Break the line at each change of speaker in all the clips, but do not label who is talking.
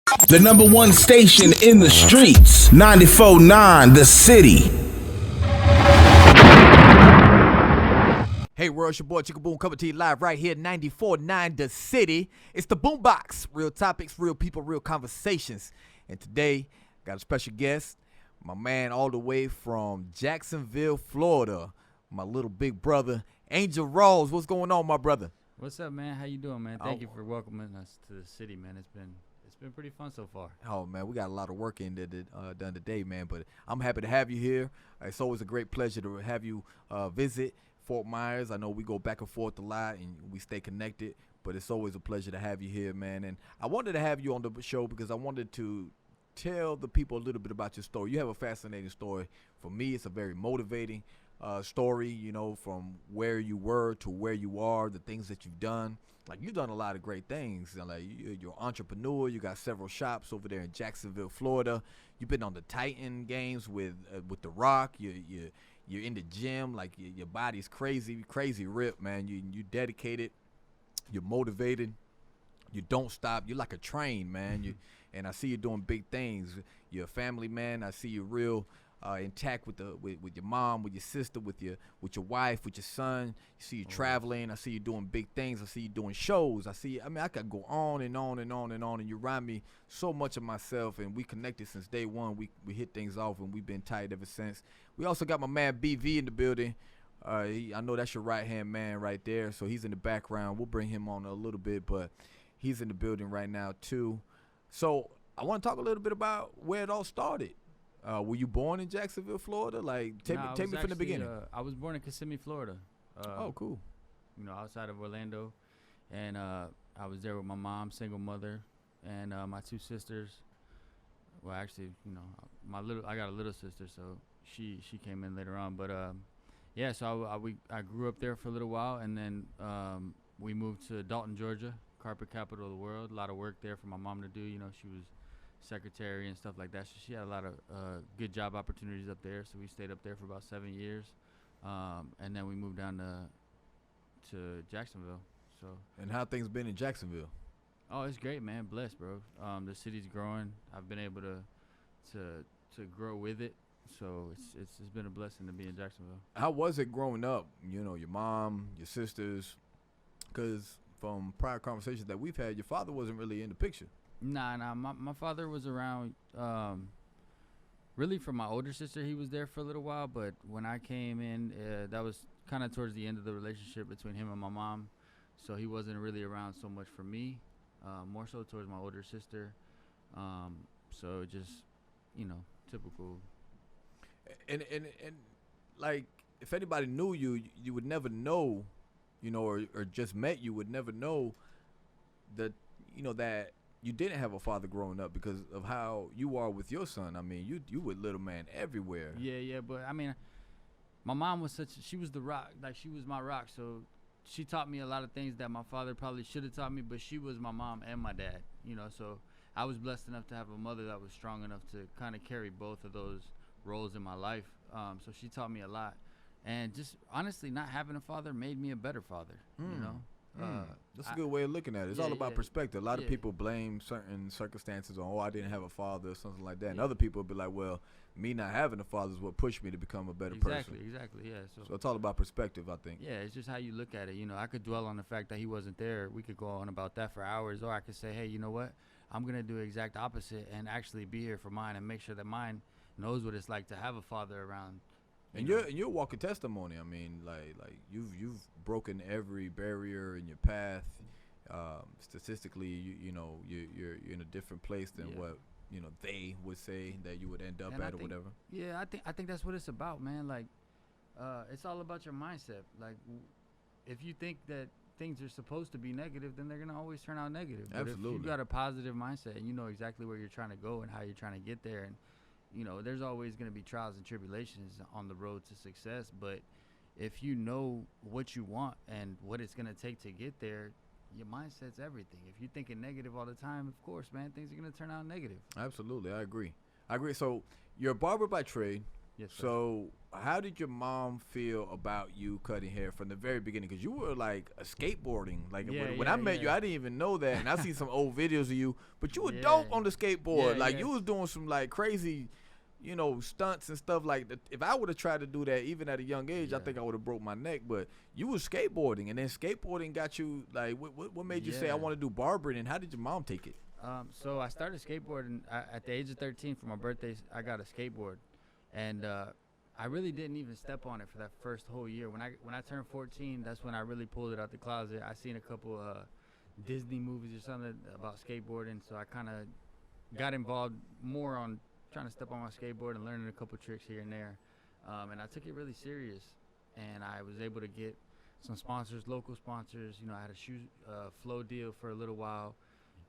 The number one station in the streets. 94.9 The City.
Hey world, it's your boy Chico coming to you live right here, 94.9 The City. It's the Boombox. Real topics, real people, real conversations. And today, got a special guest, my man all the way from Jacksonville, Florida. My little big brother, Angel Rose. What's going on, my brother?
What's up, man? How you doing, man? Thank you for welcoming us to the city, man. It's been pretty fun so far.
Oh, man, we got a lot of work done today, man. But I'm happy to have you here. It's always a great pleasure to have you visit Fort Myers. I know we go back and forth a lot and we stay connected, but it's always a pleasure to have you here, man. And I wanted to have you on the show because I wanted to tell the people a little bit about your story. You have a fascinating story. For me, it's a very motivating story, you know, from where you were to where you are, the things that you've done. Like, you've done a lot of great things. Like, you're an entrepreneur. You got several shops over there in Jacksonville, Florida. You've been on the Titan games with The Rock. You're in the gym. Like, your body's crazy ripped, man. You dedicated. You're motivated. You don't stop. You're like a train, man. And I see you doing big things. You're a family man. I see you real intact with your mom, with your sister, with your wife, with your son. You see you traveling. I see you doing big things. I see you doing shows. I could go on and on and on and on. And you remind me so much of myself. And we connected since day one. We hit things off, and we've been tight ever since. We also got my man BV in the building. I know that's your right-hand man right there. So he's in the background. We'll bring him on a little bit, but he's in the building right now too. So I want to talk a little bit about where it all started. Were you born in Jacksonville, Florida? Like, take me from the beginning.
I was born in Kissimmee, Florida.
Oh, cool.
You know, outside of Orlando, and I was there with my mom, single mother, and my two sisters. Well, actually, you know, I got a little sister, so she came in later on. But yeah, so I grew up there for a little while, and then we moved to Dalton, Georgia, carpet capital of the world. A lot of work there for my mom to do. You know, she was secretary and stuff like that. So she had a lot of good job opportunities up there. So we stayed up there for about 7 years, and then we moved down to Jacksonville. So. And
how things been in Jacksonville?
Oh, it's great, man. Blessed, bro. The city's growing. I've been able to grow with it. So it's been a blessing to be in Jacksonville.
How was it growing up? You know, your mom, your sisters, because from prior conversations that we've had, your father wasn't really in the picture.
Nah. My father was around. Really, for my older sister, he was there for a little while. But when I came in, that was kind of towards the end of the relationship between him and my mom. So he wasn't really around so much for me, more so towards my older sister. So just, you know, typical.
And like, if anybody knew you, you would never know, you know, or just met you, would never know that, you know, that you didn't have a father growing up because of how you are with your son. I mean, you were little man everywhere.
Yeah, but I mean, my mom was she was the rock, like she was my rock. So she taught me a lot of things that my father probably should have taught me, but she was my mom and my dad, you know. So I was blessed enough to have a mother that was strong enough to kind of carry both of those roles in my life. So she taught me a lot, and just honestly, not having a father made me a better father, you know.
That's a good way of looking at it. It's all about perspective. A lot of people blame certain circumstances on, I didn't have a father or something like that. And other people will be like, well, me not having a father is what pushed me to become a better person.
Exactly, yeah.
So it's all about perspective, I think.
Yeah, it's just how you look at it. You know, I could dwell on the fact that he wasn't there. We could go on about that for hours. Or I could say, hey, you know what? I'm going to do the exact opposite and actually be here for mine and make sure that mine knows what it's like to have a father around.
And you're walking testimony. I mean, like you've broken every barrier in your path. Statistically, you know you're in a different place than what you know they would say that you would end up at or whatever.
Yeah, I think that's what it's about, man. Like, it's all about your mindset. Like, if you think that things are supposed to be negative, then they're gonna always turn out negative.
Absolutely.
But if you've got a positive mindset and you know exactly where you're trying to go and how you're trying to get there, and you know, there's always going to be trials and tribulations on the road to success. But if you know what you want and what it's going to take to get there, your mindset's everything. If you're thinking negative all the time, of course, man, things are going to turn out negative.
Absolutely. I agree. So you're a barber by trade.
Yes, sir.
So, how did your mom feel about you cutting hair from the very beginning? Because you were like a skateboarding. Like when I met you, I didn't even know that, and I seen some old videos of you. But you were dope on the skateboard. You was doing some like crazy, stunts and stuff like that. If I would have tried to do that, even at a young age, I think I would have broke my neck. But you was skateboarding, and then skateboarding got you like, what made you say I want to do barbering? And how did your mom take it?
So I started skateboarding at the age of 13 for my birthday. I got a skateboard, and I really didn't even step on it for that first whole year. When I turned 14, that's when I really pulled it out the closet. I seen a couple Disney movies or something about skateboarding, so I kind of got involved more on trying to step on my skateboard and learning a couple tricks here and there. And I took it really serious, and I was able to get some sponsors, local sponsors. I had a shoe flow deal for a little while.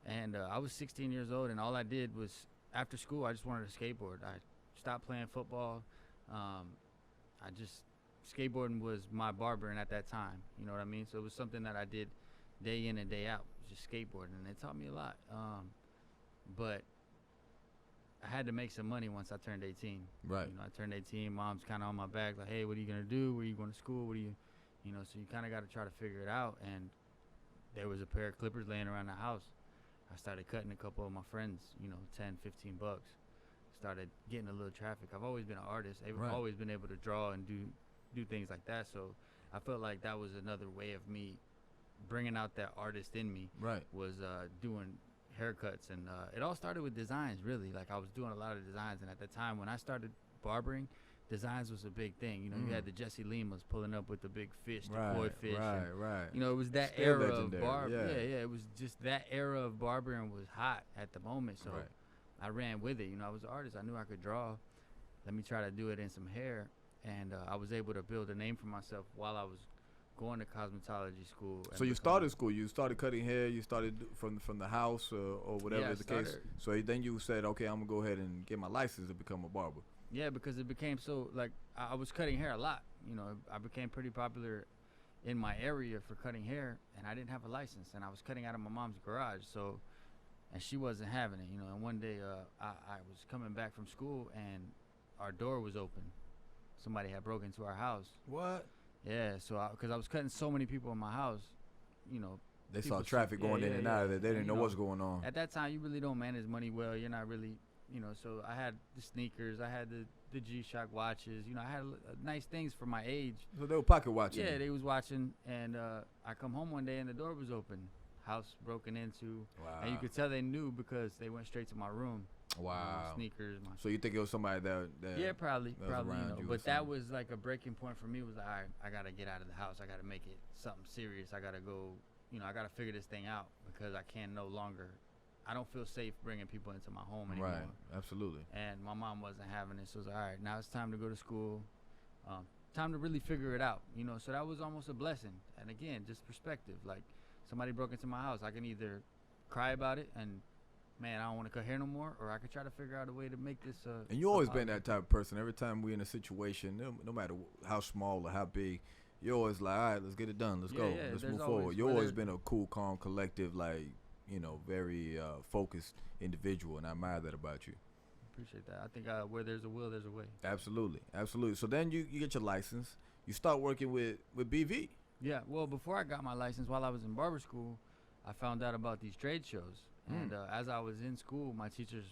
And I was 16 years old, and all I did was, after school, I just wanted to skateboard. I stopped playing football. Skateboarding was my barbering at that time. You know what I mean? So it was something that I did day in and day out, just skateboarding, and it taught me a lot. But I had to make some money once I turned 18.
Right.
I turned 18. Mom's kind of on my back, like, hey, what are you going to do? Where are you going to school? So you kind of got to try to figure it out. And there was a pair of clippers laying around the house. I started cutting a couple of my friends, 10, 15 bucks. Started getting a little traffic. I've always been an artist. I've always been able to draw and do things like that. So I felt like that was another way of me bringing out that artist in me.
Right.
Was doing haircuts. And it all started with designs, really. Like, I was doing a lot of designs. And at the time when I started barbering, designs was a big thing. You had the Jesse Limas pulling up with the big fish, the koi fish.
Right.
It was that
Still
era
legendary.
of barber.
Yeah.
It was just that era of barbering was hot at the moment. So I ran with it. I was an artist. I knew I could draw. Let me try to do it in some hair. And I was able to build a name for myself while I was going to cosmetology school.
So you started school. You started cutting hair. You started from the house or whatever the case. So then you said, okay, I'm going to go ahead and get my license to become a barber.
Yeah, because it became so, like, I was cutting hair a lot. I became pretty popular in my area for cutting hair, and I didn't have a license, and I was cutting out of my mom's garage, and she wasn't having it, and one day I was coming back from school, and our door was open. Somebody had broken into our house.
What?
Yeah, so because I was cutting so many people in my house,
They saw traffic going in and out of it. They didn't know what's going on.
At that time, you really don't manage money well. You're not really... so I had the sneakers, I had the G-Shock watches, I had nice things for my age.
So they were pocket watching.
Yeah, they was watching, and I come home one day and the door was open, house broken into.
Wow.
And you could tell they knew because they went straight to my room.
Wow.
Sneakers.
So you think it was somebody that
yeah, probably.
around you
But that was like a breaking point for me. Was like, all right, I gotta get out of the house. I gotta make it something serious. I gotta go. I gotta figure this thing out because I can no longer. I don't feel safe bringing people into my home anymore.
Right, absolutely.
And my mom wasn't having it, so it was like, all right, now it's time to go to school. Time to really figure it out, So that was almost a blessing. And again, just perspective. Like, somebody broke into my house. I can either cry about it and, man, I don't want to cut hair no more, or I could try to figure out a way to make this.
And you always been that type of person. Every time we're in a situation, no matter how small or how big, you're always like, all right, let's get it done. Let's go. Let's move forward. You've always been a cool, calm, collective, like, very focused individual, and I admire that about you.
Appreciate that. I think where there's a will, there's a way.
Absolutely. So then you get your license. You start working with BV.
Yeah. Well, before I got my license, while I was in barber school, I found out about these trade shows. And as I was in school, my teachers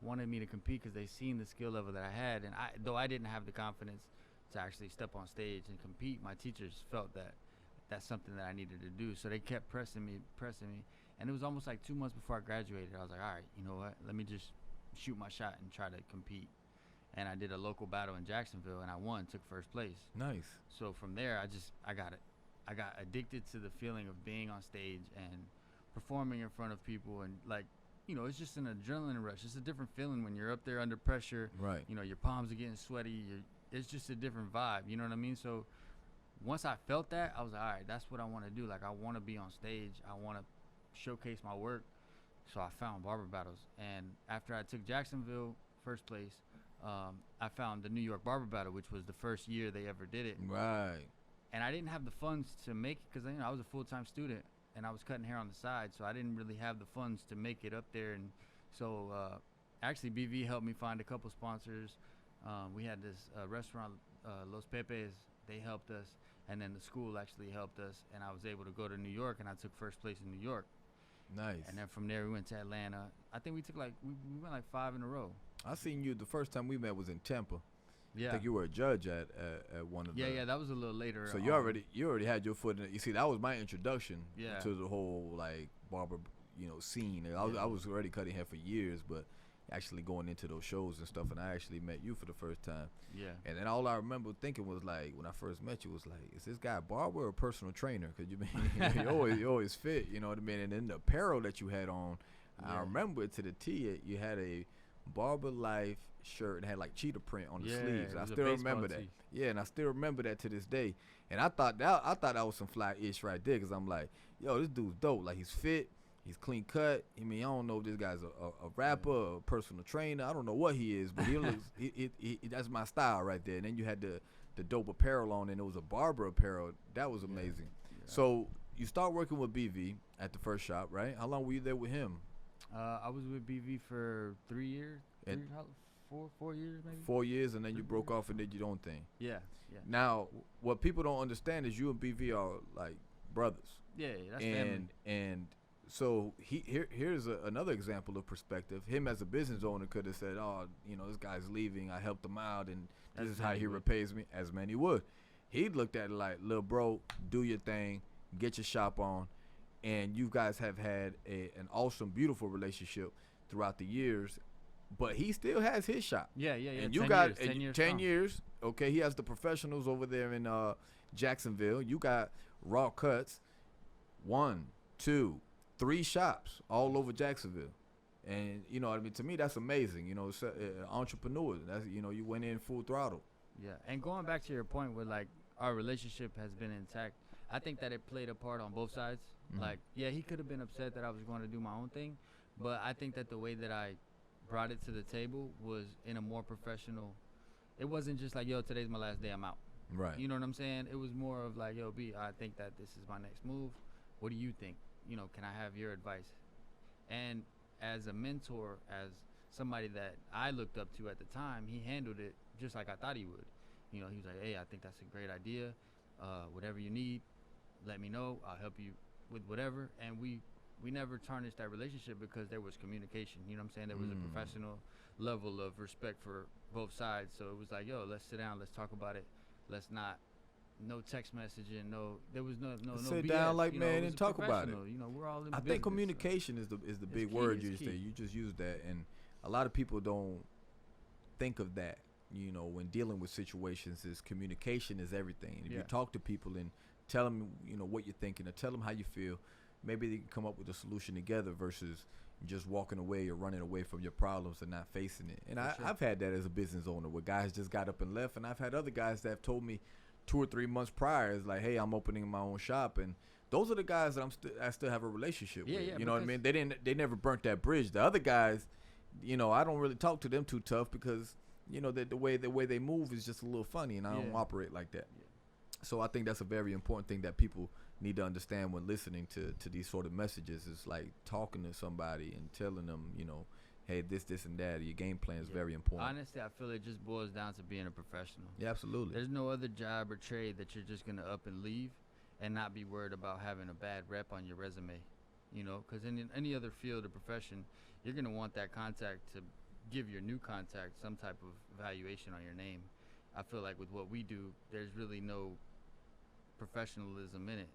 wanted me to compete because they seen the skill level that I had. And though I didn't have the confidence to actually step on stage and compete, my teachers felt that that's something that I needed to do. So they kept pressing me. And it was almost like 2 months before I graduated. I was like, all right, you know what? Let me just shoot my shot and try to compete. And I did a local battle in Jacksonville, and I won, took first place.
Nice.
So from there, I got addicted to the feeling of being on stage and performing in front of people. And, like, it's just an adrenaline rush. It's a different feeling when you're up there under pressure.
Right.
Your palms are getting sweaty. It's just a different vibe. You know what I mean? So once I felt that, I was like, all right, that's what I want to do. Like, I want to be on stage. I want to showcase my work. So I found barber battles, and after I took Jacksonville first place, I found the New York Barber Battle, which was the first year they ever did it.
Right.
And I didn't have the funds to make it because I was a full-time student and I was cutting hair on the side, so I didn't really have the funds to make it up there. And so actually BV helped me find a couple sponsors. We had this restaurant, Los Pepes. They helped us, and then the school actually helped us, and I was able to go to New York, and I took first place in New York.
Nice.
And then from there we went to Atlanta. I think we took we went like 5 in a row.
I seen you the first time we met was in Tampa.
Yeah.
I think you were a judge at one of the.
Yeah, that was a little later.
So you already had your foot in it. You see, that was my introduction to the whole like barber, scene. I was already cutting hair for years, but actually going into those shows and stuff, and I actually met you for the first time.
Yeah.
And then all I remember thinking was like, when I first met you, was like, is this guy a barber or a personal trainer? Because you always fit, you know what I mean? And then the apparel that you had on, I remember it to the T. You had a Barber Life shirt and had like cheetah print on the sleeves. And I still remember that. Yeah, and I still remember that to this day. And I thought that was some fly ish right there, because I'm like, yo, this dude's dope. Like, he's fit. He's clean cut. I mean, I don't know if this guy's a rapper, a personal trainer. I don't know what he is, but he looks. he that's my style right there. And then you had the dope apparel on, and it was a barber apparel. That was amazing. Yeah. So you start working with BV at the first shop, right? How long were you there with him?
I was with BV for 3 years. 4 years maybe.
4 years, and then you broke off and did your own thing.
Yeah.
Now, what people don't understand is you and BV are like brothers.
Yeah, that's family.
And so here's another example of perspective. Him as a business owner could have said, "Oh, this guy's leaving. I helped him out, and this is how he repays me." As many would. He looked at it like, "Little bro, do your thing, get your shop on," and you guys have had an awesome, beautiful relationship throughout the years. But he still has his shop.
Yeah.
And you got 10 years. Okay, he has the professionals over there in Jacksonville. You got Raw Cuts, 1, 2, 3 shops all over Jacksonville. And to me that's amazing. It's entrepreneur. That's you went in full throttle.
Yeah, and going back to your point where like our relationship has been intact, I think that it played a part on both sides. Mm-hmm. Like, yeah, he could have been upset that I was going to do my own thing, but I think that the way that I brought it to the table was in a more professional. It wasn't just like, yo, today's my last day, I'm out.
Right.
You know what I'm saying? It was more of like, yo, B, I think that this is my next move. What do you think? Can I have your advice? And as a mentor, as somebody that I looked up to at the time, he handled it just like I thought he would. He was like, hey, I think that's a great idea. Whatever you need, let me know. I'll help you with whatever. And we never tarnished that relationship because there was communication. You know what I'm saying? There was a professional level of respect for both sides. So it was like, yo, let's sit down, let's talk about it. Let's not, no text messaging, there was no
sit
BS,
down like man and talk about it.
We're all in
I
business,
think communication is the big word you say. You just use that, and a lot of people don't think of that. When dealing with situations, is communication is everything. And if you talk to people and tell them what you're thinking, or tell them how you feel, maybe they can come up with a solution together versus just walking away or running away from your problems and not facing it. And I've had that as a business owner where guys just got up and left, and I've had other guys that have told me 2 or 3 months prior, is like, hey, I'm opening my own shop, and those are the guys that I still have a relationship with. You know what I mean? They never burnt that bridge. The other guys, I don't really talk to them too tough because the way they move is just a little funny, and I don't operate like that. So I think that's a very important thing that people need to understand when listening to these sort of messages. Is like talking to somebody and telling them, hey, this and that. Your game plan is very important.
Honestly, I feel it just boils down to being a professional.
Yeah, absolutely.
There's no other job or trade that you're just going to up and leave and not be worried about having a bad rep on your resume. Because in any other field or profession, you're going to want that contact to give your new contact some type of valuation on your name. I feel like with what we do, there's really no professionalism in it.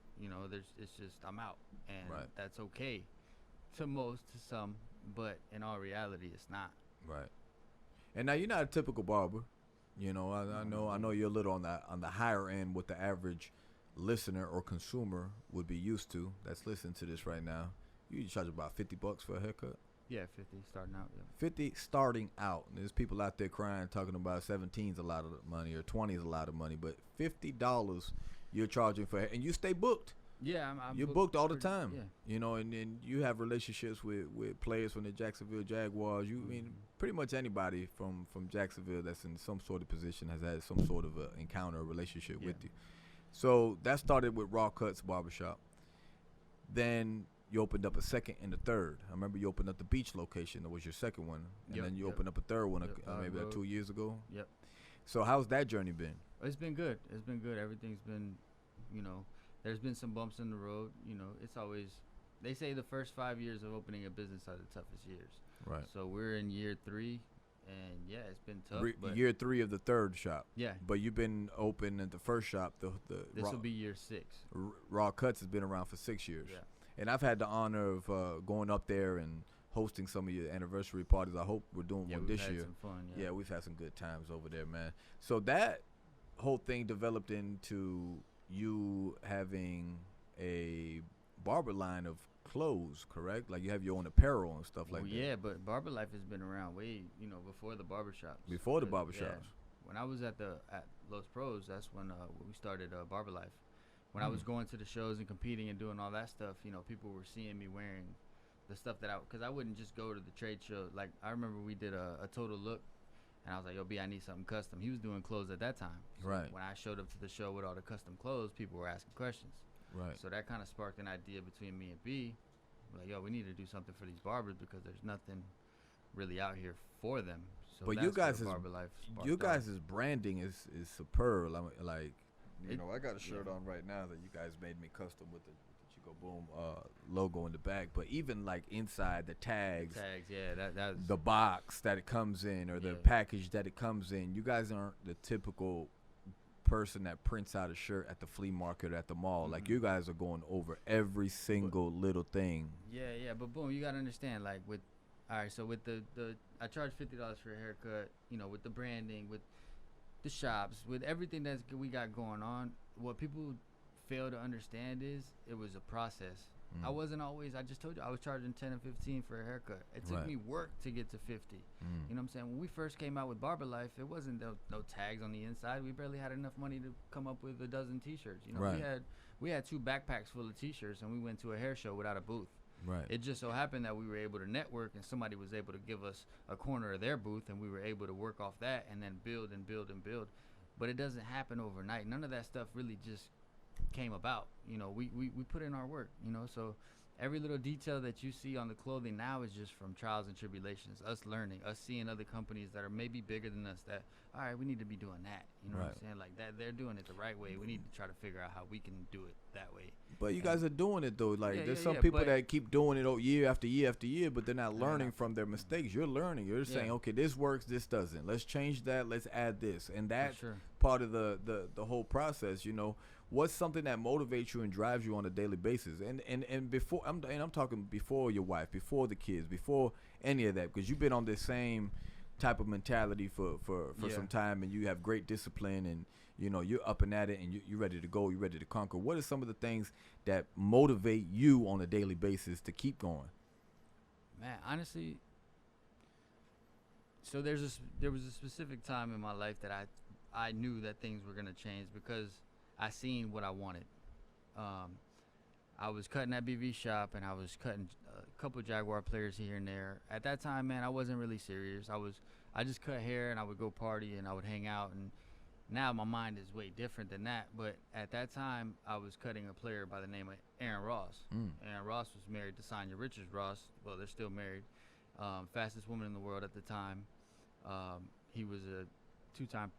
It's just I'm out, and that's okay to some, but in all reality, it's not.
Right. And now you're not a typical barber. I know you're a little on the higher end what the average listener or consumer would be used to. That's listening to this right now. You charge about $50 for a haircut.
Yeah, 50 starting out. Yeah.
50 starting out. And there's people out there crying, talking about 17's a lot of money or 20's a lot of money, but $50 you're charging for, and you stay booked.
Yeah,
you're booked all the
pretty,
time.
Yeah.
And then you have relationships with players from the Jacksonville Jaguars. I mean, pretty much anybody from Jacksonville that's in some sort of position has had some sort of a encounter, a relationship with you. So that started with Raw Cuts Barbershop. Then you opened up a second and a third. I remember you opened up the beach location. That was your second one, and
Yep,
then you
yep.
opened up a third one,
Yep,
maybe like
road.
2 years ago.
Yep.
So how's that journey been?
It's been good. It's been good. Everything's been, there's been some bumps in the road. It's always, they say the first 5 years of opening a business are the toughest years.
Right.
So we're in year 3, and yeah, it's been tough. But
Year 3 of the third shop.
yeah,
But you've been open at the first shop. The
this
raw,
will be year 6.
Raw Cuts has been around for 6 years.
Yeah.
And I've had the honor of going up there and hosting some of your anniversary parties. I hope we're doing
Yeah,
one
we've
this
had
year.
some fun.
Yeah, we've had some good times over there, man. So that whole thing developed into you having a barber line of clothes, correct? Like you have your own apparel and stuff like that.
Yeah, but Barber Life has been around way, before the barbershops.
Before the
'Cause,
barbershops.
yeah, when I was at Los Pros, that's when we started Barber Life. When I was going to the shows and competing and doing all that stuff, people were seeing me wearing the stuff because I wouldn't just go to the trade show. Like I remember we did a total look, and I was like, "Yo, B, I need something custom." He was doing clothes at that time. So
Right.
when I showed up to the show with all the custom clothes, people were asking questions.
Right.
So that kind of sparked an idea between me and B. We're like, yo, we need to do something for these barbers because there's nothing really out here for them. So
But
that's
you guys'
where Barber Life sparked
you
off.
guys' branding is superb. Like
It-
I got a shirt on right now that you guys made me custom with the Chico Boom logo in the back. But even like inside the tags,
Yeah, that's
the box that it comes in, or the
Yeah.
package that it comes in, you guys aren't the typical person that prints out a shirt at the flea market or at the mall. Like
Mhm.
you guys are going over every single little thing.
Yeah, but boom, you gotta understand, like with the I charge $50 for a haircut, with the branding, with the shops, with everything we got going on. What people fail to understand is it was a process.
Mm.
I wasn't always. I just told you I was charging 10 and 15 for a haircut. It took
Right.
me work to get to 50.
Mm.
You know what I'm saying? When we first came out with Barber Life, it wasn't no tags on the inside. We barely had enough money to come up with a dozen T-shirts.
Right.
We had 2 backpacks full of T-shirts, and we went to a hair show without a booth.
Right.
It just so happened that we were able to network, and somebody was able to give us a corner of their booth, and we were able to work off that and then build and build and build. But it doesn't happen overnight. None of that stuff really just came about. We put in our work. So every little detail that you see on the clothing now is just from trials and tribulations, us learning, us seeing other companies that are maybe bigger than us that, all right, we need to be doing that. You know what I'm
Right.
saying? Like that, they're doing it the right way. We need to try to figure out how we can do it that way.
But you guys are doing it though. Like
Yeah,
there's
yeah,
some
yeah,
people
but-
that keep doing it year after year after year, but they're not
they're
learning
not.
from their mistakes. You're learning. You're saying,
Yeah.
okay, this works, this doesn't. Let's change that. Let's add this, and
For
that's
sure.
part of the whole process. What's something that motivates you and drives you on a daily basis? And before I'm talking before your wife, before the kids, before any of that, because you've been on this same type of mentality for
Yeah.
some time, and you have great discipline, and you're up and at it, and you're ready to go, you're ready to conquer. What are some of the things that motivate you on a daily basis to keep going?
Man, honestly, so there was a specific time in my life that I knew that things were gonna change because I seen what I wanted. I was cutting at BV shop, and I was cutting a couple Jaguar players here and there. At that time, man, I wasn't really serious. I just cut hair, and I would go party, and I would hang out. And now my mind is way different than that. But at that time, I was cutting a player by the name of Aaron Ross. Aaron Ross was married to Sonya Richards Ross. Well, they're still married. Fastest woman in the world at the time. He was a 2-time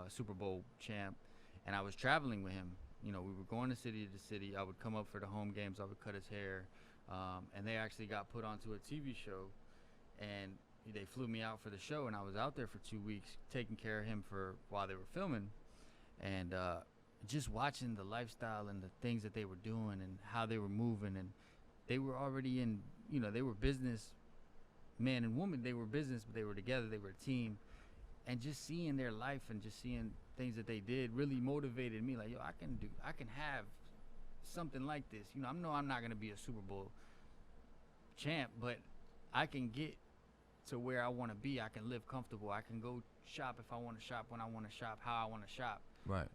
Super Bowl champ, and I was traveling with him. We were going to city to city. I would come up for the home games. I would cut his hair, and they actually got put onto a TV show, and they flew me out for the show, and I was out there for 2 weeks taking care of him while they were filming, and just watching the lifestyle and the things that they were doing and how they were moving, and they were already in, they were business man and woman. They were business, but they were together. They were a team, and just seeing their life and just seeing things that they did really motivated me. Like, yo, I can have something like this. I know I'm not gonna be a Super Bowl champ, but I can get to where I want to be. I can live comfortable. I can go shop if I want to shop, when I want to shop, how I want to shop.
Right.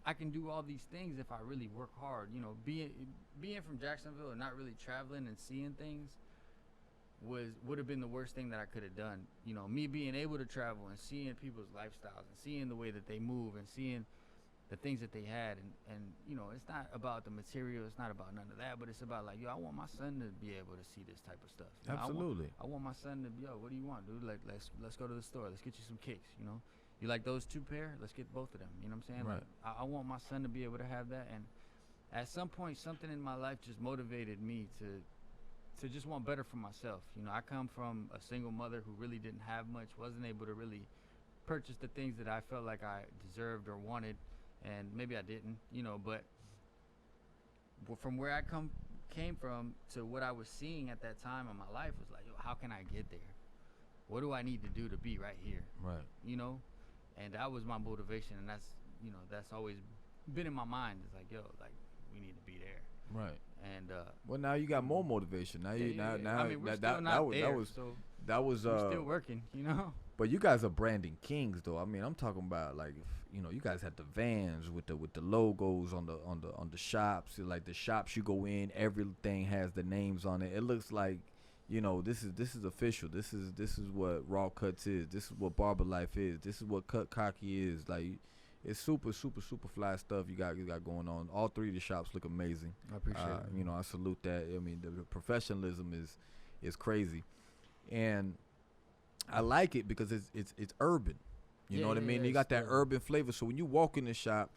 I can do all these things if I really work hard. Being from Jacksonville and not really traveling and seeing things would have been the worst thing that I could have done. Me being able to travel and seeing people's lifestyles and seeing the way that they move and seeing the things that they had, and you know, it's not about the material, it's not about none of that, but it's about like, yo, I want my son to be able to see this type of stuff. You know,
Absolutely.
I want my son to be, yo, what do you want, dude? Like, let's go to the store, let's get you some kicks, you know. You like those 2 pair? Let's get both of them. You know what I'm saying?
Right.
Like, I want my son to be able to have that, and at some point, something in my life just motivated me to just want better for myself. You know, I come from a single mother who really didn't have much, wasn't able to really purchase the things that I felt like I deserved or wanted, and maybe I didn't, you know, but from where I came from to what I was seeing at that time in my life was like, yo, how can I get there? What do I need to do to be right here?
Right.
You know? And that was my motivation, and that's, you know, that's always been in my mind. It's like, yo, like, we need to be there.
Right.
And
well, now you got more motivation. Now you now
I mean, we're still not there, so
that was
we're still working, you know.
But you guys are branding kings, though. I mean, I'm talking about, like, you know, you guys have the vans with the logos on the shops. Like the shops you go in, everything has the names on it. It looks like, you know, this is official. This is what Raw Cuts is. This is what Barber Life is. This is what Cut Cocky is. Like, it's super fly stuff you got going on. All 3 of the shops look amazing.
I appreciate it.
You know, I salute that. I mean, the professionalism is crazy, and I like it because it's urban. You know what I mean? You got that urban flavor. So when you walk in the shop,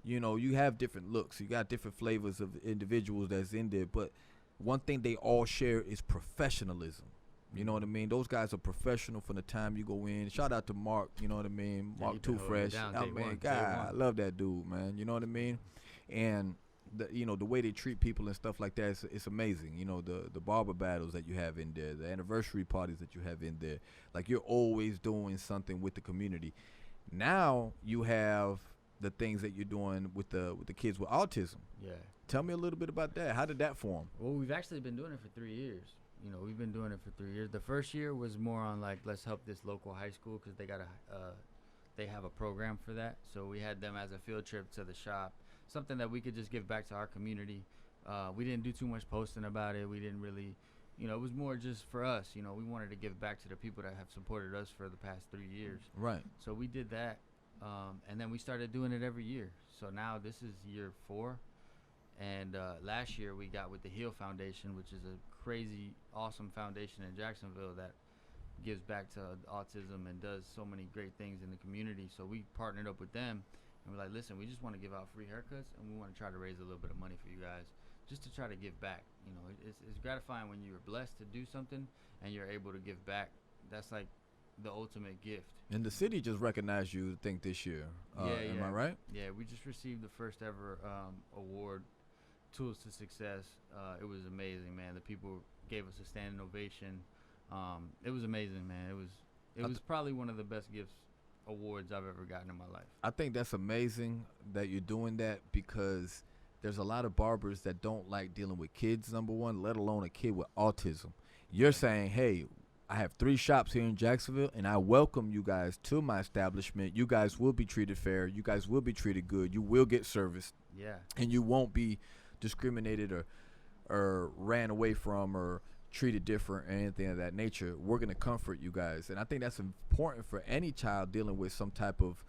you know, you have different looks. You got different flavors of individuals that's in there. But one thing they all share is professionalism. You know what I mean? Those guys are professional from the time you go in. Shout out to Mark, you know what I mean? Mark Too Fresh. Oh, man, God, I love that dude, man. You know what I mean? And you know, the way they treat people and stuff like that, it's amazing. You know, the barber battles that you have in there, the anniversary parties that you have in there. Like, you're always doing something with the community. Now you have the things that you're doing with the kids with autism.
Yeah.
Tell me a little bit about that. How did that form?
Well, we've actually been doing it for 3 years. You know, we've been doing it for 3 years. The first year was more on like, let's help this local high school because they have a program for that. So we had them as a field trip to the shop, something that we could just give back to our community. We didn't do too much posting about it. We didn't really, you know, it was more just for us. You know, we wanted to give back to the people that have supported us for the past 3 years.
Right.
So we did that, and then we started doing it every year. So now this is year 4. And last year we got with the Heal Foundation, which is a crazy, awesome foundation in Jacksonville that gives back to autism and does so many great things in the community. So we partnered up with them, and we're like, listen, we just want to give out free haircuts, and we want to try to raise a little bit of money for you guys, just to try to give back. You know, it's gratifying when you're blessed to do something and you're able to give back. That's like the ultimate gift.
And the city just recognized you, I think, this year.
Yeah.
Am I right?
Yeah, we just received the first ever award, Tools to Success. It was amazing, man. The people gave us a standing ovation. It was amazing, man. It was probably one of the best gifts awards I've ever gotten in my life.
I think that's amazing that you're doing that, because there's a lot of barbers that don't like dealing with kids, number one, let alone a kid with autism. You're saying, hey, I have 3 shops here in Jacksonville, and I welcome you guys to my establishment. You guys will be treated fair. You guys will be treated good. You will get service.
Yeah.
And you won't be discriminated or ran away from or treated different or anything of that nature. We're going to comfort you guys. And I think that's important for any child dealing with some type of,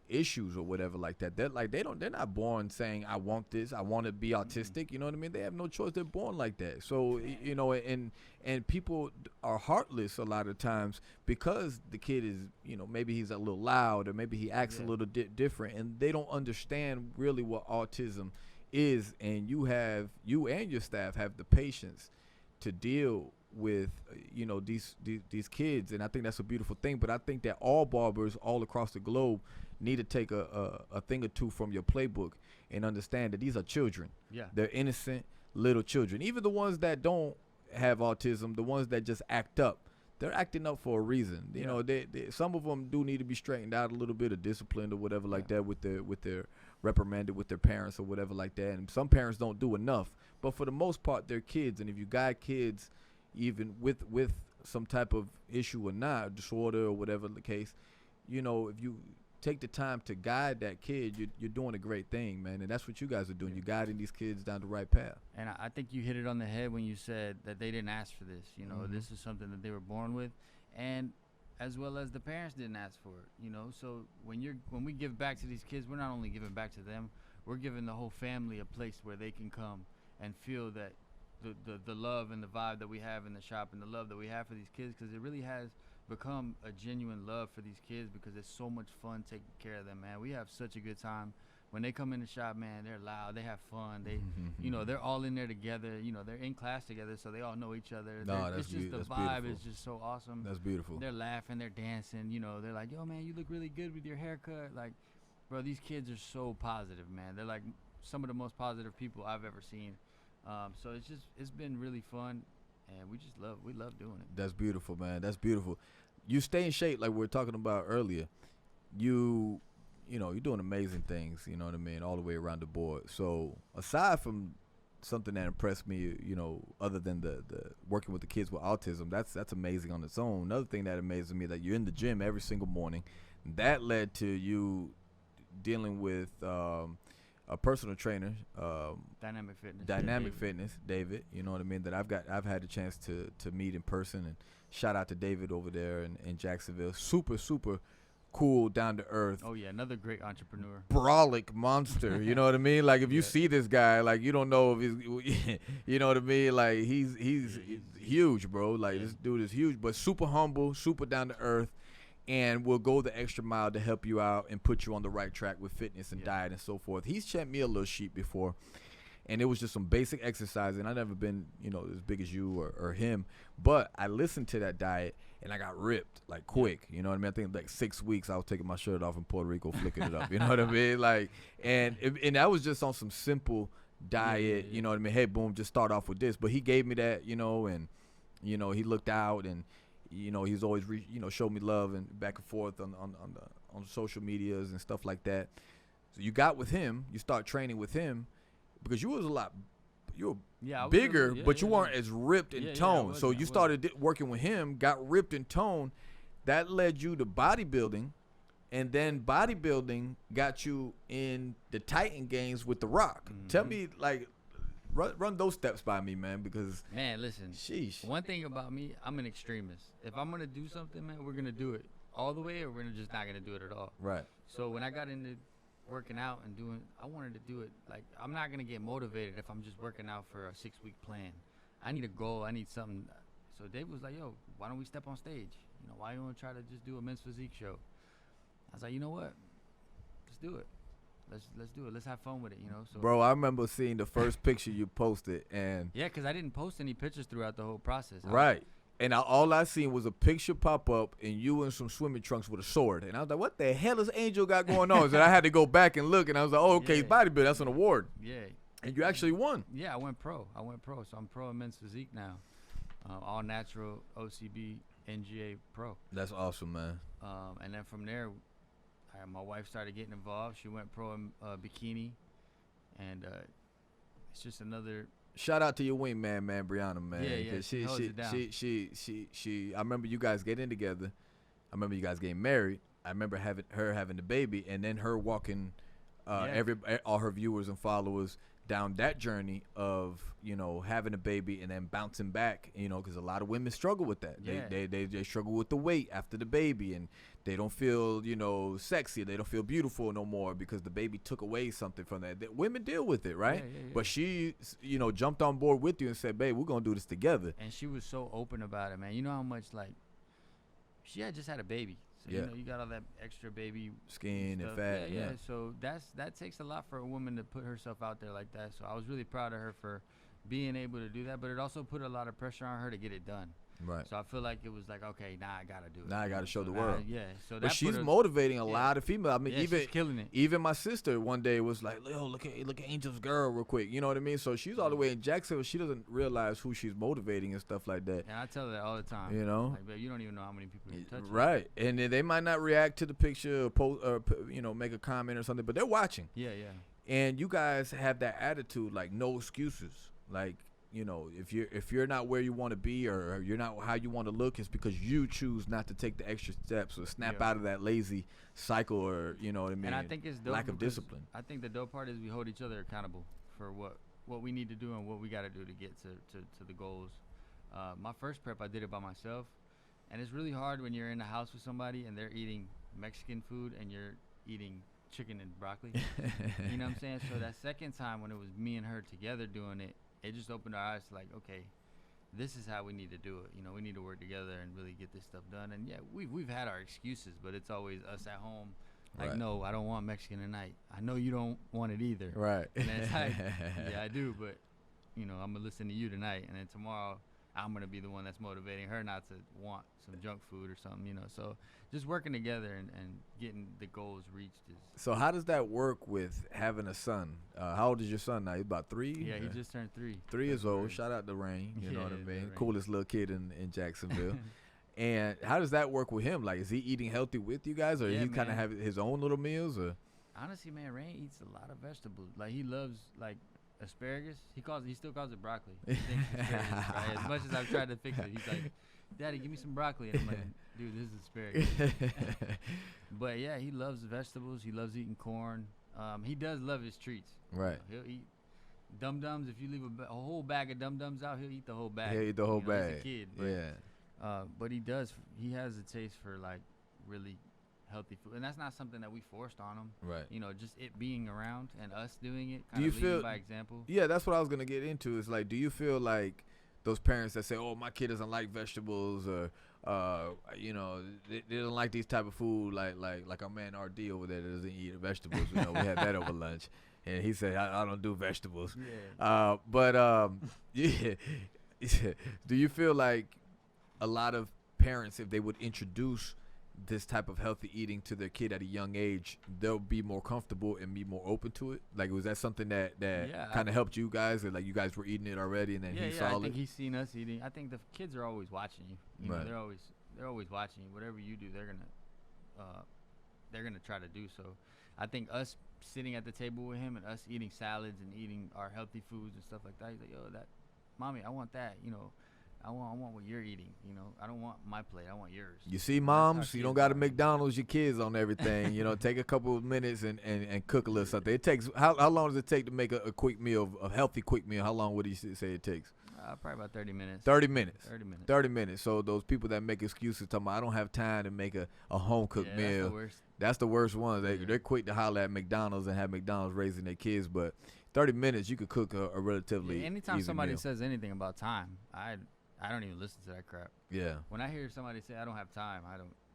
issues or whatever like that. They're not born saying, I want this, I want to be autistic. You know what I mean? They have no choice. They're born like that. So, you know, and people are heartless a lot of times because the kid is, you know, maybe he's a little loud or maybe he acts a little different, and they don't understand really what autism is. And you and your staff have the patience to deal with these kids, and I think that's a beautiful thing. But I think that all barbers all across the globe need to take a thing or two from your playbook and understand that these are children.
Yeah,
they're innocent little children. Even the ones that don't have autism, the ones that just act up, they're acting up for a reason. You know, they some of them do need to be straightened out a little bit, or disciplined or whatever like that, with their reprimanded with their parents or whatever like that. And some parents don't do enough, but for the most part, they're kids. And if you guide kids, even with some type of issue or not, disorder or whatever the case, you know, if you take the time to guide that kid, you're doing a great thing, man. And that's what you guys are doing. You're guiding these kids down the right path.
And I think you hit it on the head when you said that they didn't ask for this. You know, this is something that they were born with. And as well as the parents didn't ask for it, you know. So when we give back to these kids, we're not only giving back to them, we're giving the whole family a place where they can come and feel that the love and the vibe that we have in the shop and the love that we have for these kids, because it really has become a genuine love for these kids, because it's so much fun taking care of them, man. We have such a good time. When they come in the shop, man, they're loud, they have fun, they you know, they're all in there together, you know, they're in class together, so they all know each other. It's just the vibe is just so awesome.
That's beautiful.
They're laughing, they're dancing, you know, they're like, yo, man, you look really good with your haircut. Like, bro, these kids are so positive, man. They're like some of the most positive people I've ever seen. So it's been really fun, and we love doing it.
That's beautiful, man. That's beautiful. You stay in shape like we were talking about earlier. You know, you're doing amazing things, you know what I mean, all the way around the board. So aside from something that impressed me, you know, other than the working with the kids with autism, that's amazing on its own. Another thing that amazes me, that you're in the gym every single morning. That led to you dealing with a personal trainer, Dynamic Fitness, David. You know what I mean? That I've had the chance to meet in person, and shout out to David over there in Jacksonville. Super cool, down to earth.
Oh yeah, another great entrepreneur.
Brolic monster. You know what I mean? Like if you see this guy, like you don't know if he's, you know what I mean? Like he's huge, bro. Like this dude is huge, but super humble, super down to earth. And will go the extra mile to help you out and put you on the right track with fitness and diet and so forth. He's sent me a little sheet before, and it was just some basic exercise. And I've never been, you know, as big as you or him, but I listened to that diet and I got ripped like quick. You know what I mean? I think like 6 weeks I was taking my shirt off in Puerto Rico, flicking it up. You know what I mean? Like, and that was just on some simple diet. You know what I mean? Hey, boom, just start off with this. But he gave me that, you know, and you know he looked out and. You know, he's always, showed me love and back and forth on social medias and stuff like that. So you got with him, you start training with him, because you were bigger, but you weren't as ripped in tone. So you started working with him, got ripped in tone. That led you to bodybuilding, and then bodybuilding got you in the Titan games with The Rock. Mm-hmm. Tell me, like, run those steps by me, man, because
man, listen.
Sheesh.
One thing about me, I'm an extremist. If I'm gonna do something, man, we're gonna do it all the way, or we're just not gonna do it at all.
Right.
So when I got into working out and I wanted to do it. Like, I'm not gonna get motivated if I'm just working out for a 6-week plan. I need a goal. I need something. So Dave was like, "Yo, why don't we step on stage? You know, why you want to try to just do a men's physique show?" I was like, "You know what? Let's do it. Let's do it. Let's have fun with it, you know." So,
bro, I remember seeing the first picture you posted, and
yeah, because I didn't post any pictures throughout the whole process.
Right. And all I seen was a picture pop up and you in some swimming trunks with a sword. And I was like, what the hell is Angel got going on? So I had to go back and look, and I was like, oh, okay, yeah. Bodybuilding, that's an award.
Yeah.
And you actually won.
Yeah, I went pro. So I'm pro in men's physique now. All natural, OCB, NGA pro.
That's awesome, man.
And then from there, my wife started getting involved. She went pro in bikini, and it's just another.
Shout out to your wingman, man, Brianna, man.
Yeah.
She. I remember you guys getting together. I remember you guys getting married. I remember her having the baby, and then her walking all her viewers and followers down that journey of, you know, having a baby and then bouncing back, you know, because a lot of women struggle with that.
Yeah.
They struggle with the weight after the baby, and they don't feel, you know, sexy. They don't feel beautiful no more because the baby took away something from that. Women deal with it, right?
Yeah.
But she, you know, jumped on board with you and said, babe, we're going to do this together.
And she was so open about it, man. You know how much, like, she had just had a baby. So, you know, you got all that extra baby
skin
stuff.
and fat.
Yeah. So that takes a lot for a woman to put herself out there like that. So I was really proud of her for being able to do that, but it also put a lot of pressure on her to get it done.
Right.
So I feel like it was like, okay, now I gotta do it.
Now I gotta show the world.
Yeah. So
but she's motivating a lot of females. I mean,
she's killing it.
Even my sister one day was like, "Yo, look at Angel's girl real quick." You know what I mean? So she's all the way in Jacksonville. She doesn't realize who she's motivating and stuff like that.
And I tell her that all the time.
You know,
like, you don't even know how many people you touch.
Right. And then they might not react to the picture or post or, you know, make a comment or something, but they're watching.
Yeah.
And you guys have that attitude, like no excuses, like. You know, if you're not where you want to be or you're not how you want to look, it's because you choose not to take the extra steps or snap out of that lazy cycle, or you know what I mean.
And I think it's dope
lack of discipline.
I think the dope part is we hold each other accountable for what we need to do and what we got to do to get to the goals. My first prep, I did it by myself, And it's really hard when you're in a house with somebody and they're eating Mexican food and you're eating chicken and broccoli. You know what I'm saying? So that second time when it was me and her together doing it, it just opened our eyes to like, okay, this is how we need to do it. You know, we need to work together and really get this stuff done. And yeah, we've had our excuses, but it's always us at home. Like, no, I don't want Mexican tonight. I know you don't want it either.
Right.
And then it's like, yeah, I do, but you know, I'm gonna listen to you tonight, and then tomorrow I'm gonna be the one that's motivating her not to want some junk food or something, you know. So just working together and getting the goals reached is.
So how does that work with having a son? How old is your son now? He's about 3?
Yeah, he just turned 3.
3 years old. Shout out to Rain. You know what I mean?
Rain.
Coolest little kid in Jacksonville. And how does that work with him? Like, is he eating healthy with you guys, or
Yeah,
he kind of have his own little meals, or?
Honestly, man, Rain eats a lot of vegetables. Like, he loves like asparagus. He still calls it broccoli. He thinks asparagus, right? As much as I've tried to fix it, he's like, Daddy, give me some broccoli. And I'm like, dude, this is asparagus. But yeah, he loves vegetables. He loves eating corn. He does love his treats.
Right.
He'll eat Dum-Dums. If you leave a whole bag of Dum-Dums out, he'll eat the whole bag.
He'll eat the whole bag.
He's a kid. But,
Yeah.
but he does. He has a taste for like really healthy food, and that's not something that we forced on him.
Right.
You know, just it being around and us doing it,
Do
kind
you
of leading
feel-
by example.
Yeah, that's what I was gonna get into. Is like, do you feel like those parents that say, "Oh, my kid doesn't like vegetables," or you know, they don't like these type of food, like our man RD over there that doesn't eat vegetables. You know, we had that over lunch, and he said, "I don't do vegetables."
Yeah.
Yeah. Do you feel like a lot of parents, if they would introduce this type of healthy eating to their kid at a young age, they'll be more comfortable and be more open to it? Like, was that something that
Yeah,
kind of helped you guys, or like you guys were eating it already and then he
I
saw
think
it?
he's seen us eating. I think the kids are always watching you. You know,
Right.
they're always watching you. Whatever you do, they're gonna try to do. So, I think us sitting at the table with him and us eating salads and eating our healthy foods and stuff like that. He's like, yo, mommy, I want that. You know, I want what you're eating. You know, I don't want my plate. I want yours.
You see,
That's
moms,
how
you don't
kids
got to
are.
McDonald's your kids on everything. You know, take a couple of minutes and cook a little something. It takes, how long does it take to make a quick meal, a healthy quick meal? How long would he say it takes?
Probably about 30 minutes.
30 minutes.
30 minutes.
30 minutes. So those people that make excuses talking about, I don't have time to make a home cooked
Yeah,
meal.
That's the worst.
That's the worst ones.
Yeah.
They're quick to holler at McDonald's and have McDonald's raising their kids, but 30 minutes you could cook a relatively
Anytime
easy
somebody
meal.
says anything about time, I don't even listen to that crap.
Yeah,
When I hear somebody say I don't have time,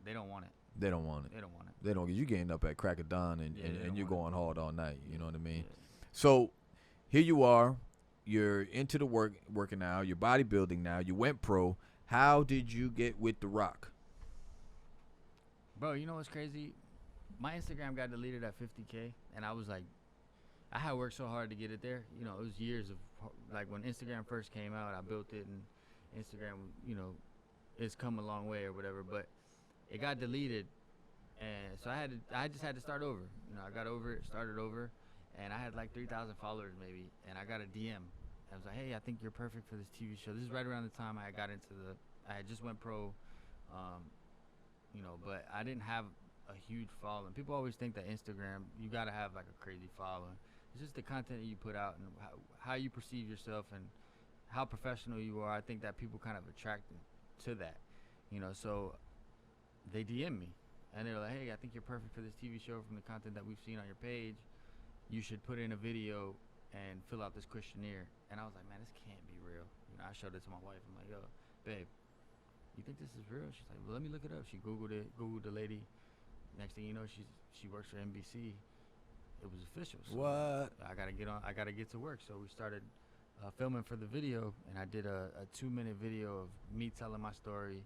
they don't want it.
they don't want it.
They don't want it.
They don't. You getting up at crack of dawn and,
Yeah, they
and
don't
you're
want
going hard all night. You know what I mean?
Yeah.
So here you are. You're into the working out. You're bodybuilding now. You went pro. How did you get with The Rock?
Bro, you know what's crazy? My Instagram got deleted at 50K, and I was like, I had worked so hard to get it there. You know, it was years of, like, when Instagram first came out, I built it, and Instagram, you know, it's come a long way or whatever, but it got deleted, and so I just had to start over. You know, I got over it, started over, and I had like 3,000 followers maybe, and I got a DM. I was like, hey, I think you're perfect for this TV show. This is right around the time I got into I had just went pro, you know, but I didn't have a huge following. People always think that Instagram, you got to have like a crazy following. It's just the content that you put out and how you perceive yourself and how professional you are. I think that people kind of attract to that, you know. So they DM me and they're like, hey, I think you're perfect for this TV show from the content that we've seen on your page. You should put in a video and fill out this questionnaire. And I was like, man, this can't be real. You know, I showed it to my wife. I'm like, yo, babe, you think this is real? She's like, well, let me look it up. She Googled it, Googled the lady. Next thing you know, she works for NBC. It was official. So
What?
I gotta get to work. So we started filming for the video, and I did a 2-minute video of me telling my story,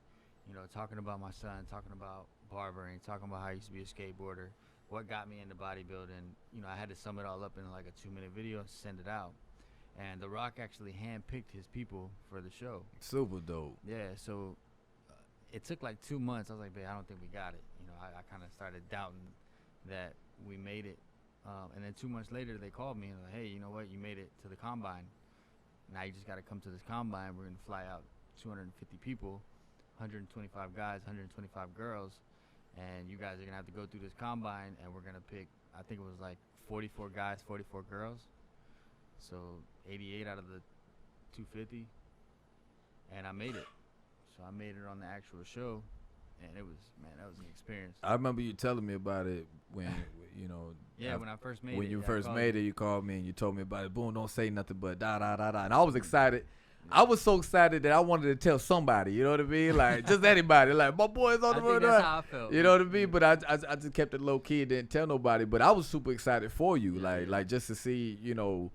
you know, talking about my son, talking about barbering, talking about how I used to be a skateboarder, what got me into bodybuilding. You know, I had to sum it all up in like a 2-minute video and send it out. And The Rock actually handpicked his people for the show.
Super dope.
Yeah, so it took like 2 months. I was like, babe, I don't think we got it. You know, I kind of started doubting that we made it. And then 2 months later, they called me and like, hey, you know what? You made it to the combine. Now you just got to come to this combine. We're going to fly out 250 people, 125 guys, 125 girls. And you guys are going to have to go through this combine. And we're going to pick, I think it was like 44 guys, 44 girls. So 88 out of the 250. And I made it. So I made it on the actual show, and it was, man, that was an experience.
I remember you telling me about it when you know.
Yeah, when I first made it.
When you
yeah,
first made it, you called me and you told me about it. Boom, don't say nothing but da da da da. And I was excited. I was so excited that I wanted to tell somebody. You know what I mean? Like just anybody. Like my boy's on the road.
That's how I felt.
You know what I mean? But I just kept it low key and didn't tell nobody. But I was super excited for you.
Yeah,
Like just to see, you know,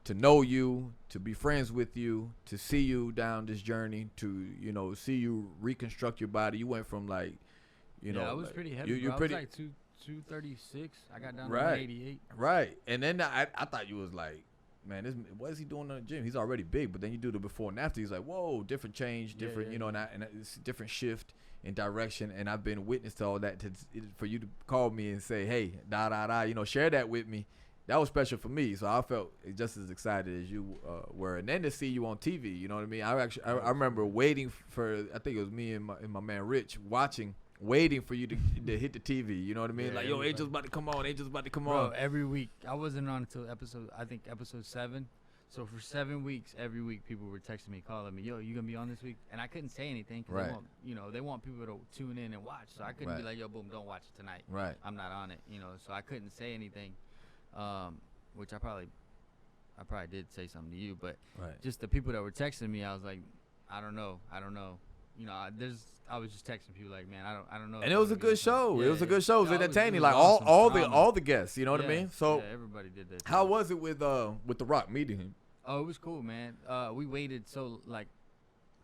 to know you, to be friends with you, to see you down this journey, to, you know, see you reconstruct your body. You went from like, you know,
I was
like,
pretty heavy.
You're
I
pretty
was like 236. I got down to
Right.
188.
right. And then I thought you was like, man, what is he doing in the gym? He's already big, but then you do the before and after. He's like, whoa, different change, different, you know, and it's a different shift in direction. And I've been witness to all that. For you to call me and say, hey, da da da, you know, share that with me. That was special for me. So I felt just as excited as you were. And then to see you on TV, you know what I mean? I remember waiting for, I think it was me and my man Rich waiting for you to hit the TV. You know what I mean?
Yeah,
like, yo, Angel's about to come on. Angel's about to come
Bro,
on.
every week. I wasn't on until episode 7. So for 7 weeks, every week, people were texting me, calling me, yo, you going to be on this week? And I couldn't say anything because they want people to tune in and watch. So I couldn't be like, yo, boom, don't watch it tonight.
Right.
I'm not on it, you know. So I couldn't say anything, which I probably did say something to you. But just the people that were texting me, I was like, I don't know. You know, I was just texting people like, man, I don't know.
And it was a good show.
Yeah,
it was a good show. It was entertaining. Like
awesome,
all the guests. You know what I mean? So
everybody did that.
how was it with The Rock meeting him?
Oh, it was cool, man. We waited like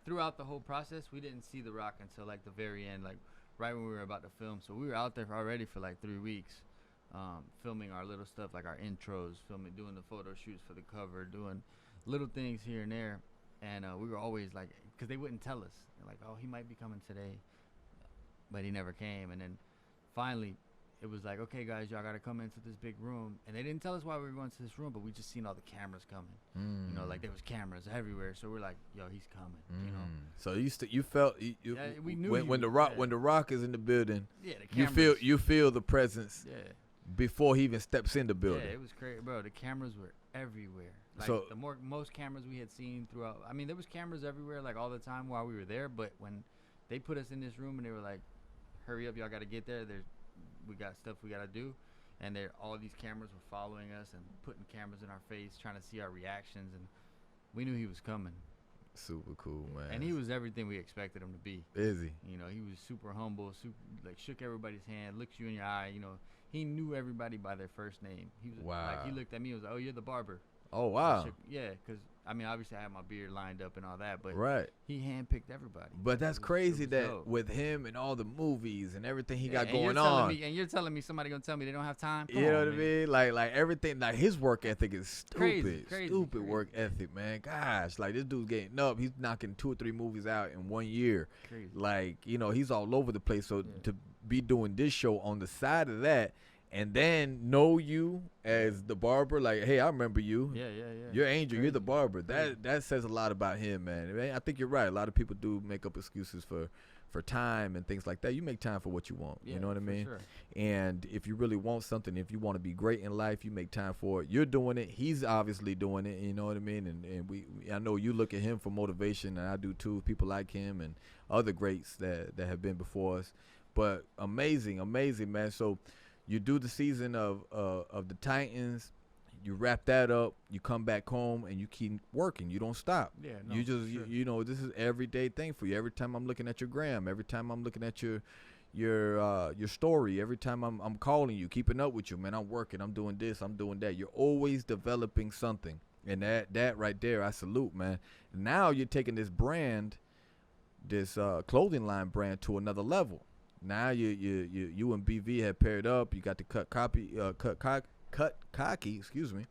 throughout the whole process. We didn't see The Rock until like the very end, like right when we were about to film. So we were out there already for like 3 weeks, filming our little stuff, like our intros, doing the photo shoots for the cover, doing little things here and there. And we were always like, because they wouldn't tell us. They're like, oh, he might be coming today, but he never came. And then finally, it was like, okay, guys, y'all got to come into this big room. And they didn't tell us why we were going to this room, but we just seen all the cameras coming. You know, like there was cameras everywhere. So we're like, yo, he's coming. You know.
So you felt
we knew
when the Rock is in the building.
Yeah, the cameras.
You feel the presence.
Yeah.
Before he even steps in the building.
Yeah, it was crazy, bro. The cameras were everywhere. Like
So-
most cameras we had seen throughout. I mean, there was cameras everywhere, like all the time while we were there. But when they put us in this room and they were like, "Hurry up, y'all got to get there. We got stuff we got to do," and all these cameras were following us and putting cameras in our face, trying to see our reactions, and we knew he was coming.
Super cool, man.
And he was everything we expected him to be.
busy.
You know, he was super humble, shook everybody's hand, looked you in your eye. You know, he knew everybody by their first name. He was like, he looked at me and was like, "Oh, you're the barber."
Oh wow.
Yeah, because I mean, obviously I had my beard lined up and all that, but
He
handpicked everybody.
But that's crazy that
dope.
with him and all the movies and everything he got
and
going
you're
on.
and you're telling me somebody gonna tell me they don't have time? Come
You know
on,
what I
man.
mean? Like everything, like his work ethic is stupid.
Crazy.
Stupid work ethic, man. Gosh, like this dude's getting up. He's knocking 2 or 3 movies out in 1 year.
Crazy.
Like, you know, he's all over the place. So to be doing this show on the side of that and then know you as the barber, like, hey, I remember you.
Yeah.
You're Angel.
Crazy.
You're the barber. That says a lot about him, man. I think you're right. A lot of people do make up excuses for time and things like that. You make time for what you want.
Yeah,
you know what I mean?
Sure.
And if you really want something, if you want to be great in life, you make time for it. You're doing it. He's obviously doing it. You know what I mean? And I know you look at him for motivation, and I do too. People like him and other greats that have been before us. But amazing, man. So you do the season of the Titans. You wrap that up. You come back home and you keep working. You don't stop.
Yeah, no,
you just
sure.
you know, this is everyday thing for you. Every time I'm looking at your gram, every time I'm looking at your story, every time I'm calling you, keeping up with you, man. I'm working. I'm doing this. I'm doing that. You're always developing something, and that right there, I salute, man. Now you're taking this brand, this clothing line brand, to another level. Now you and BV have paired up. You got to cut cocky, excuse me,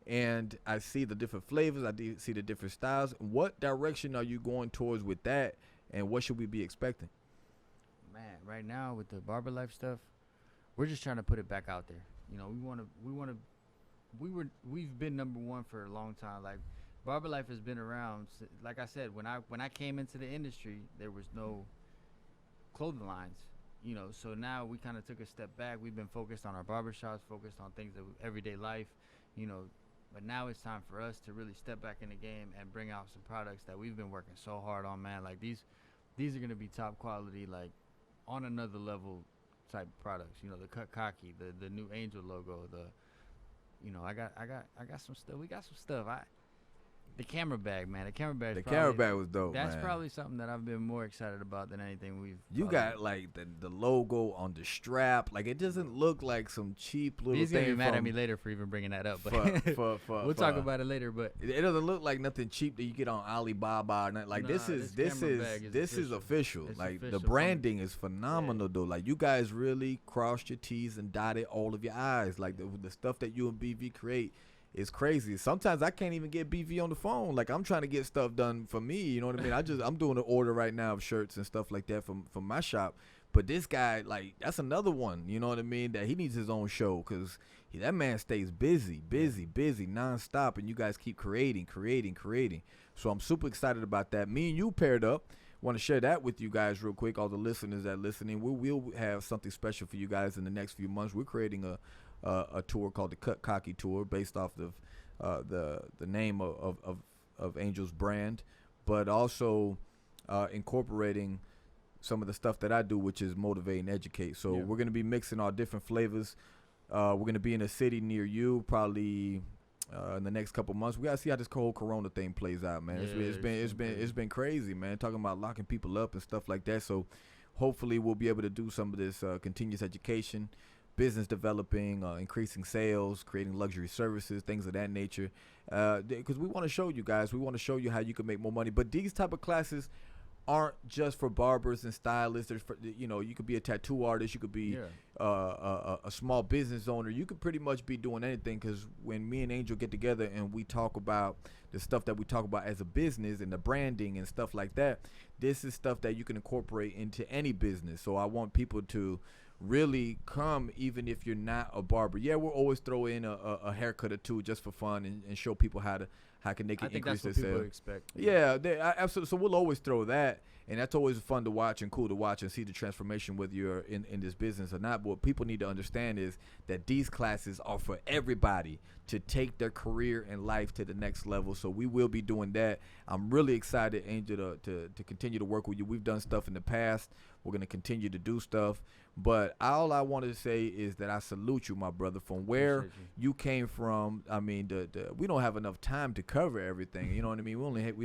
and I see the different flavors. I see the different styles. What direction are you going towards with that, and what should we be expecting?
Man, right now with the Barber Life stuff, we're just trying to put it back out there. You know, we've been number one for a long time. Like, Barber Life has been around. Like I said, when I came into the industry, there was no clothing lines. You know, so now we kind of took a step back. We've been focused on our barbershops, focused on things of everyday life, you know. But now it's time for us to really step back in the game and bring out some products that we've been working so hard on, man. Like these these are gonna be top quality, like on another level type products. You know, the cut cocky, the new Angel logo, I got some stuff. We got some stuff. The camera bag, man. The camera bag.
The camera bag was dope.
That's
man.
probably something that I've been more excited about than anything we've.
You got like the logo on the strap. Like it doesn't look like some cheap little.
He's
thing
gonna be mad at me later for even bringing that up, but we'll talk about it later. But
it doesn't look like nothing cheap that you get on Alibaba. Or nothing. Like this is official.
It's
like
official
the branding is phenomenal though. Like you guys really crossed your T's and dotted all of your I's. Like the stuff that you and BV create. It's crazy. Sometimes I can't even get BV on the phone. Like I'm trying to get stuff done for me. You know what I mean? I'm doing an order right now of shirts and stuff like that from my shop. But this guy, like, that's another one. You know what I mean? That he needs his own show because that man stays busy, nonstop, and you guys keep creating. So I'm super excited about that. Me and you paired up. Want to share that with you guys real quick. All the listeners that are listening, we'll have something special for you guys in the next few months. We're creating a tour called the Cut Cocky Tour based off of the name of Angel's brand, but also incorporating some of the stuff that I do, which is motivate and educate. So we're going to be mixing our different flavors. We're going to be in a city near you probably in the next couple months. We got to see how this whole Corona thing plays out, man. It's been crazy, man, talking about locking people up and stuff like that. So hopefully we'll be able to do some of this continuous education, business developing, increasing sales, creating luxury services, things of that nature. Because we want to show you guys, we want to show you how you can make more money. But these type of classes aren't just for barbers and stylists. There's you could be a tattoo artist, you could be a small business owner. You could pretty much be doing anything. Because when me and Angel get together and we talk about the stuff that we talk about as a business and the branding and stuff like that, this is stuff that you can incorporate into any business. So I want people to really come even if you're not a barber. Yeah, we'll always throw in a haircut or two just for fun and show people how can they can increase their sales. I think that's what people
expect.
Yeah, absolutely. So we'll always throw that, and that's always fun to watch and cool to watch and see the transformation whether you're in this business or not. But what people need to understand is that these classes are for everybody to take their career and life to the next level. So we will be doing that. I'm really excited, Angel, to continue to work with you. We've done stuff in the past. We're going to continue to do stuff. But all I wanted to say is that I salute you, my brother, from where you came from. I mean, we don't have enough time to cover everything. You know what I mean?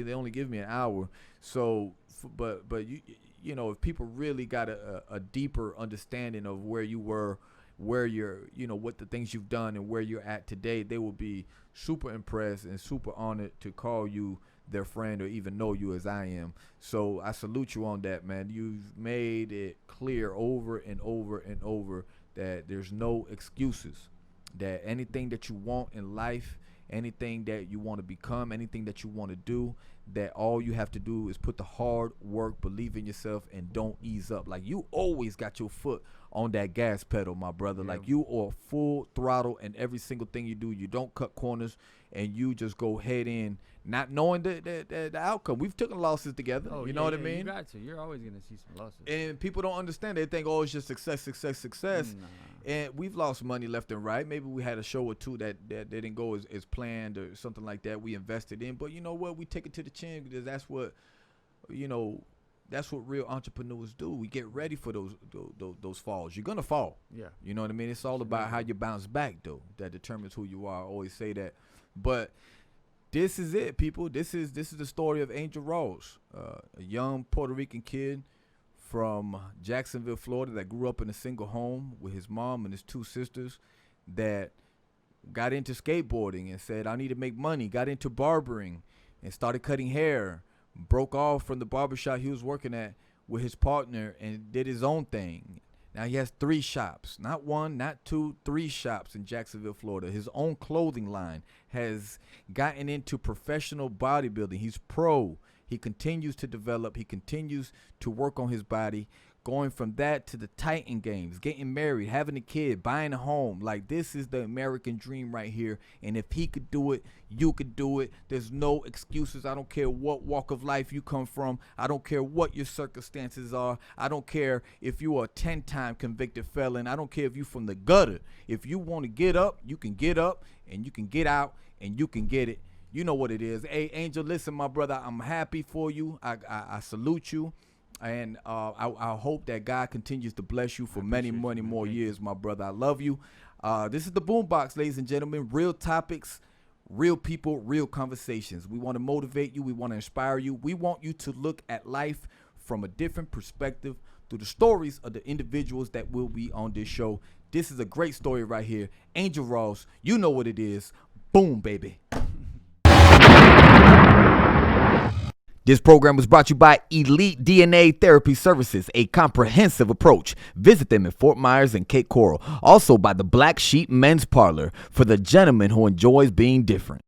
They only give me an hour. So, but you know, if people really got a deeper understanding of where you were, where you're, what the things you've done and where you're at today, they will be super impressed and super honored to call you their friend or even know you as I am. So I salute you on that, man. You've made it clear over and over and over that there's no excuses, that anything that you want in life, anything that you want to become, anything that you want to do, that all you have to do is put the hard work, believe in yourself, and don't ease up. Like, you always got your foot on that gas pedal, my brother. Yeah. Like, you are full throttle in every single thing you do. You don't cut corners, and you just go head in, not knowing the outcome. We've taken losses together. You know what I mean?
You got to. You're always going to see some losses.
And people don't understand. They think, it's just success.
Nah.
And we've lost money left and right. Maybe we had a show or two that didn't go as planned or something like that we invested in. But you know what? We take it to the chin because that's what real entrepreneurs do. We get ready for those falls. You're going to fall.
Yeah.
You know what I mean? It's all about how you bounce back, though. That determines who you are. I always say that. But this is it, people. This is the story of Angel Rose, a young Puerto Rican kid from Jacksonville, Florida, that grew up in a single home with his mom and his two sisters, that got into skateboarding and said, I need to make money, got into barbering and started cutting hair, broke off from the barbershop he was working at with his partner and did his own thing. Now he has 3 shops, not 1, not 2, 3 shops in Jacksonville, Florida. His own clothing line, has gotten into professional bodybuilding. He's pro. He continues to develop. He continues to work on his body, going from that to the Titan Games, getting married, having a kid, buying a home. Like, this is the American dream right here. And if he could do it, you could do it. There's no excuses. I don't care what walk of life you come from. I don't care what your circumstances are. I don't care if you are a 10-time convicted felon. I don't care if you're from the gutter. If you want to get up, you can get up, and you can get out, and you can get it. You know what it is. Hey, Angel, listen, my brother, I'm happy for you. I salute you. And I hope that God continues to bless you for many more years, my brother. I love you. This is the Boombox, ladies and gentlemen. Real topics, real people, real conversations. We want to motivate you. We want to inspire you. We want you to look at life from a different perspective through the stories of the individuals that will be on this show. This is a great story right here. Angel Ross, you know what it is. Boom, baby. This program was brought to you by Elite DNA Therapy Services, a comprehensive approach. Visit them in Fort Myers and Cape Coral. Also by the Black Sheep Men's Parlor for the gentleman who enjoys being different.